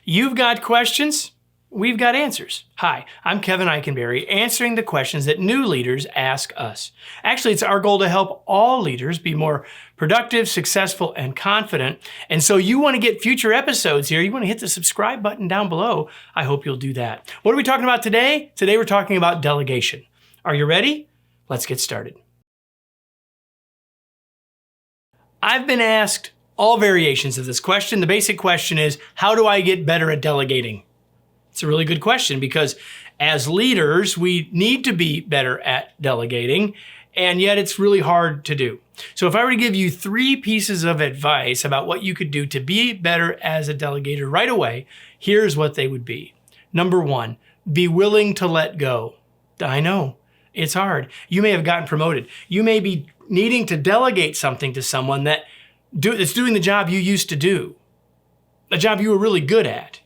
You've got questions, we've got answers. Hi, I'm Kevin Eikenberry, answering the questions that new leaders ask us. Actually, it's our goal to help all leaders be more productive, successful, and confident. And so you want to get future episodes here, you want to hit the subscribe button down below. I hope you'll do that. What are we talking about today? Today we're talking about delegation. Are you ready? Let's get started. I've been asked all variations of this question. The basic question is, how do I get better at delegating? It's a really good question because as leaders, we need to be better at delegating, and yet it's really hard to do. So if I were to give you 3 pieces of advice about what you could do to be better as a delegator right away, here's what they would be. Number 1, be willing to let go. I know, it's hard. You may have gotten promoted. You may be needing to delegate something to someone that's doing the job you used to do, a job you were really good at.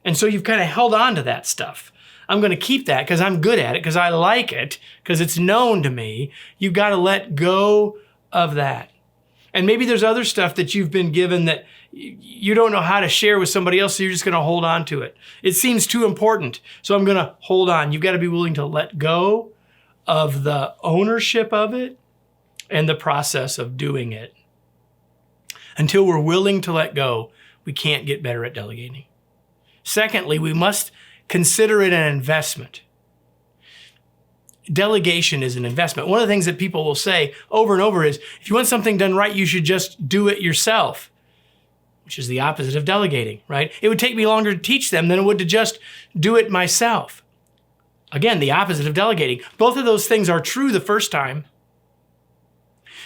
And so you've kind of held on to that stuff. I'm going to keep that because I'm good at it, because I like it, because it's known to me. You've got to let go of that. And maybe there's other stuff that you've been given that you don't know how to share with somebody else, so you're just going to hold on to it. It seems too important, so I'm going to hold on. You've got to be willing to let go of the ownership of it and the process of doing it. Until we're willing to let go, we can't get better at delegating. Secondly, we must consider it an investment. Delegation is an investment. One of the things that people will say over and over is, if you want something done right, you should just do it yourself, which is the opposite of delegating, right? It would take me longer to teach them than it would to just do it myself. Again, the opposite of delegating. Both of those things are true the first time.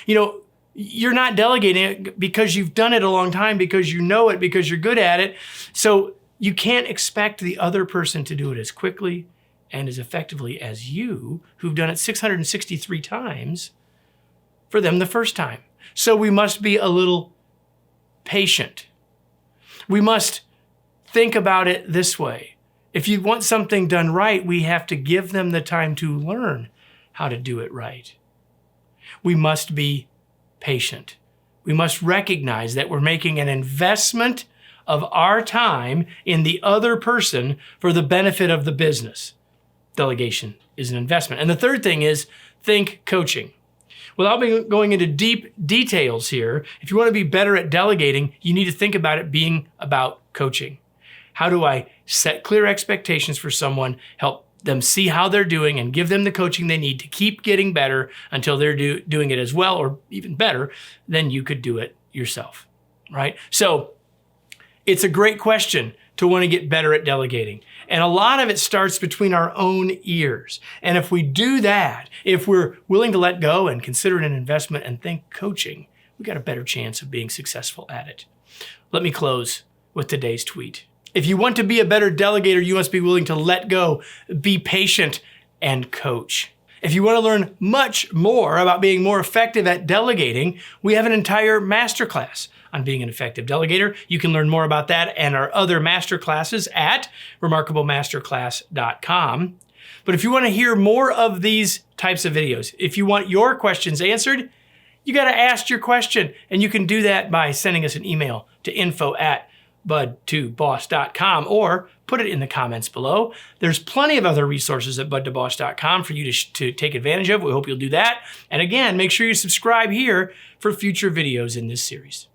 You know, you're not delegating it because you've done it a long time, because you know it, because you're good at it. So you can't expect the other person to do it as quickly and as effectively as you, who've done it 663 times, for them the first time. So we must be a little patient. We must think about it this way. If you want something done right, we have to give them the time to learn how to do it right. We must be patient. We must recognize that we're making an investment of our time in the other person for the benefit of the business. Delegation is an investment. And the third thing is, think coaching. Without going into deep details here, if you want to be better at delegating, you need to think about it being about coaching. How do I set clear expectations for someone, help them see how they're doing, and give them the coaching they need to keep getting better until they're doing it as well or even better than you could do it yourself, right? So it's a great question to want to get better at delegating. And a lot of it starts between our own ears. And if we do that, if we're willing to let go and consider it an investment and think coaching, we got a better chance of being successful at it. Let me close with today's tweet. If you want to be a better delegator, you must be willing to let go, be patient, and coach. If you want to learn much more about being more effective at delegating, we have an entire masterclass on being an effective delegator. You can learn more about that and our other masterclasses at remarkablemasterclass.com. But if you want to hear more of these types of videos, if you want your questions answered, you got to ask your question. And you can do that by sending us an email to info@bud2boss.com or put it in the comments below. There's plenty of other resources at bud2boss.com for you to take advantage of. We hope you'll do that. And again, make sure you subscribe here for future videos in this series.